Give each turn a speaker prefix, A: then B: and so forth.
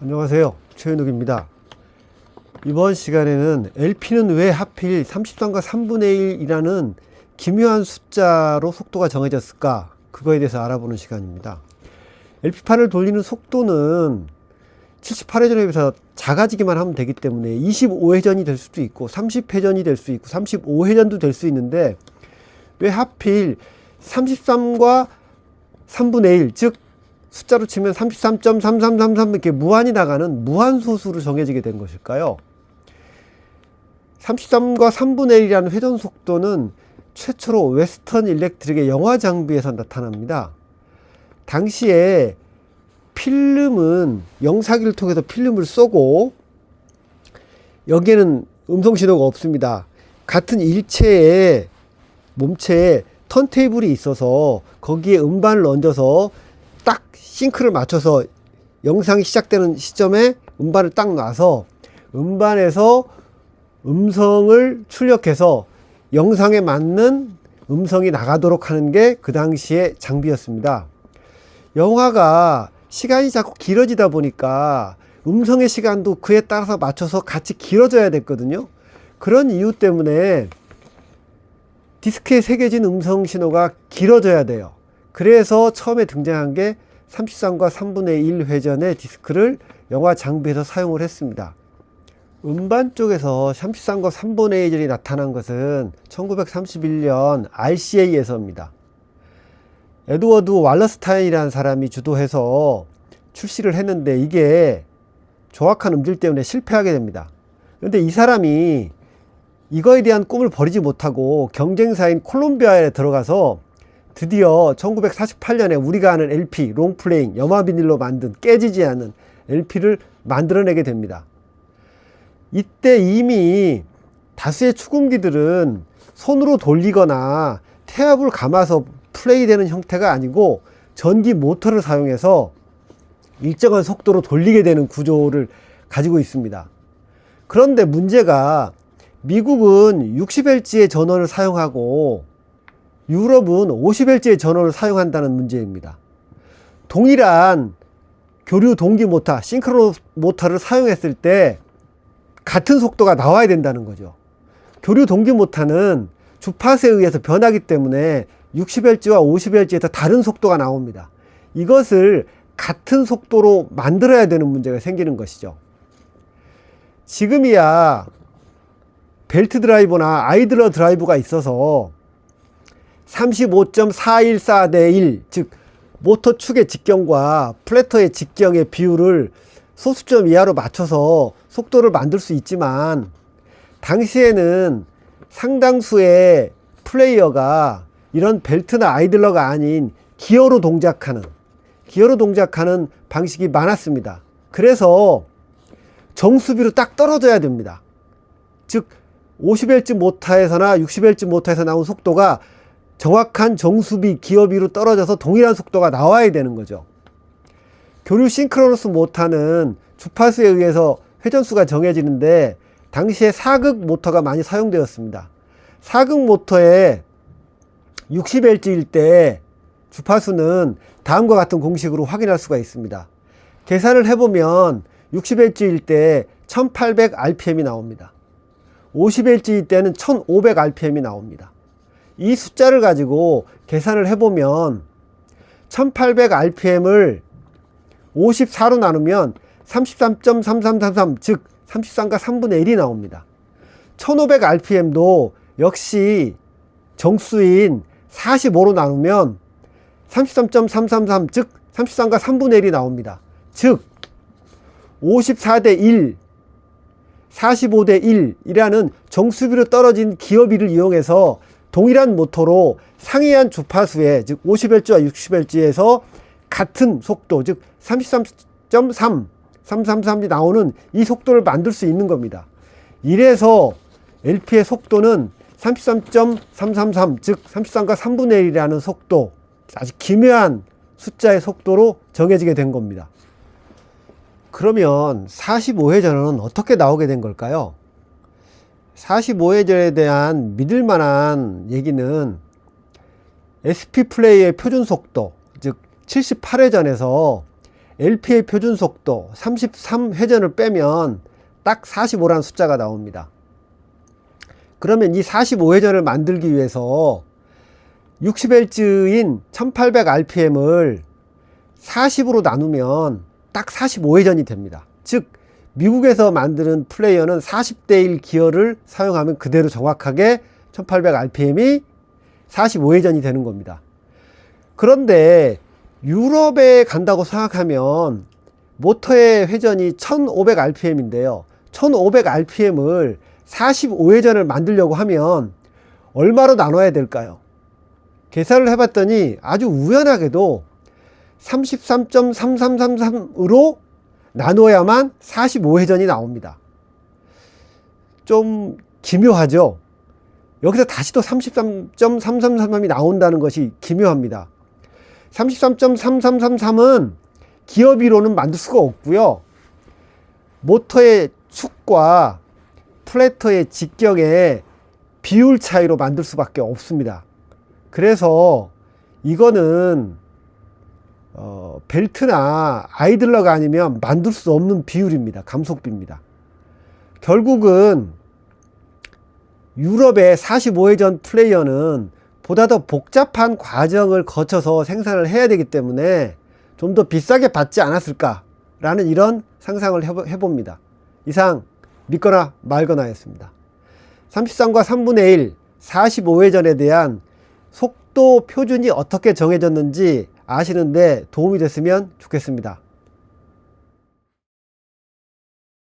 A: 안녕하세요, 최현욱입니다. 이번 시간에는 LP는 왜 하필 33과 3분의 1이라는 기묘한 숫자로 속도가 정해졌을까, 그거에 대해서 알아보는 시간입니다. LP판을 돌리는 속도는 78회전에 비해서 작아지기만 하면 되기 때문에 25회전이 될 수도 있고 30회전이 될 수 있고 35회전도 될 수 있는데, 왜 하필 33과 3분의 1, 즉 숫자로 치면 33.3333 이렇게 무한히 나가는 무한소수로 정해지게 된 것일까요? 33과 3분의 1이라는 회전 속도는 최초로 웨스턴 일렉트릭의 영화 장비에서 나타납니다. 당시에 필름은 영사기를 통해서 필름을 쏘고, 여기에는 음성 신호가 없습니다. 같은 일체의 몸체에 턴테이블이 있어서 거기에 음반을 얹어서 딱 싱크를 맞춰서 영상이 시작되는 시점에 음반을 딱 놔서 음반에서 음성을 출력해서 영상에 맞는 음성이 나가도록 하는 게 그 당시의 장비였습니다. 영화가 시간이 자꾸 길어지다 보니까 음성의 시간도 그에 따라서 맞춰서 같이 길어져야 됐거든요. 그런 이유 때문에 디스크에 새겨진 음성 신호가 길어져야 돼요. 그래서 처음에 등장한 게 33과 3분의 1 회전의 디스크를 영화 장비에서 사용을 했습니다. 음반 쪽에서 33과 3분의 1이 나타난 것은 1931년 RCA에서입니다. 에드워드 왈러스타인이라는 사람이 주도해서 출시를 했는데, 이게 정확한 음질 때문에 실패하게 됩니다. 그런데 이 사람이 이거에 대한 꿈을 버리지 못하고 경쟁사인 콜롬비아에 들어가서 드디어 1948년에 우리가 아는 LP, 롱플레잉, 염화 비닐로 만든 깨지지 않는 LP를 만들어내게 됩니다. 이때 이미 다수의 축음기들은 손으로 돌리거나 태압을 감아서 플레이되는 형태가 아니고 전기 모터를 사용해서 일정한 속도로 돌리게 되는 구조를 가지고 있습니다. 그런데 문제가, 미국은 60Hz의 전원을 사용하고 유럽은 50Hz의 전원을 사용한다는 문제입니다. 동일한 교류 동기 모터, 싱크로 모터를 사용했을 때 같은 속도가 나와야 된다는 거죠. 교류 동기 모터는 주파수에 의해서 변하기 때문에 60Hz와 50Hz에서 다른 속도가 나옵니다. 이것을 같은 속도로 만들어야 되는 문제가 생기는 것이죠. 지금이야 벨트 드라이버나 아이들러 드라이브가 있어서 35.414 대 1, 즉 모터 축의 직경과 플래터의 직경의 비율을 소수점 이하로 맞춰서 속도를 만들 수 있지만, 당시에는 상당수의 플레이어가 이런 벨트나 아이들러가 아닌 기어로 동작하는 방식이 많았습니다. 그래서 정수비로 딱 떨어져야 됩니다. 즉 50Hz 모터에서나 60Hz 모터에서 나온 속도가 정확한 정수비, 기어비로 떨어져서 동일한 속도가 나와야 되는 거죠. 교류 싱크로너스 모터는 주파수에 의해서 회전수가 정해지는데, 당시에 사극 모터가 많이 사용되었습니다. 사극 모터에 60Hz일 때 주파수는 다음과 같은 공식으로 확인할 수가 있습니다. 계산을 해보면 60Hz일 때 1800rpm이 나옵니다. 50Hz일 때는 1500rpm이 나옵니다. 이 숫자를 가지고 계산을 해보면 1800rpm을 54로 나누면 33.3333, 즉 33과 3분의 1이 나옵니다. 1500rpm도 역시 정수인 45로 나누면 33.333, 즉 33과 3분의 1이 나옵니다. 즉 54대 1, 45대 1이라는 정수비로 떨어진 기어비를 이용해서 동일한 모터로 상이한 주파수에, 즉 50Hz와 60Hz에서 같은 속도, 즉 33.3, 333이 나오는 이 속도를 만들 수 있는 겁니다. 이래서 LP의 속도는 33.333, 즉 33과 3분의 1이라는 속도, 아주 기묘한 숫자의 속도로 정해지게 된 겁니다. 그러면 45회전은 어떻게 나오게 된 걸까요? 45회전에 대한 믿을 만한 얘기는 SP 플레이의 표준 속도, 즉 78회전에서 LPA 표준 속도 33회전을 빼면 딱 45라는 숫자가 나옵니다. 그러면 이 45회전을 만들기 위해서 60Hz인 1800rpm을 40으로 나누면 딱 45회전이 됩니다. 즉 미국에서 만드는 플레이어는 40대 1 기어를 사용하면 그대로 정확하게 1800rpm이 45회전이 되는 겁니다. 그런데 유럽에 간다고 생각하면 모터의 회전이 1500rpm인데요. 1500rpm을 45회전을 만들려고 하면 얼마로 나눠야 될까요? 계산을 해봤더니 아주 우연하게도 33.3333으로 나눠야만 45회전이 나옵니다. 좀 기묘하죠? 여기서 다시 또 33.3333이 나온다는 것이 기묘합니다. 33.3333은 기어비로는 만들 수가 없고요. 모터의 축과 플래터의 직경의 비율 차이로 만들 수밖에 없습니다. 그래서 이거는 벨트나 아이들러가 아니면 만들 수 없는 비율입니다. 감속비입니다. 결국은 유럽의 45회전 플레이어는 보다 더 복잡한 과정을 거쳐서 생산을 해야 되기 때문에 좀 더 비싸게 받지 않았을까라는 이런 상상을 해봅니다. 이상 믿거나 말거나 였습니다. 33과 3분의 1, 45회전에 대한 속도 표준이 어떻게 정해졌는지 아시는데 도움이 됐으면 좋겠습니다.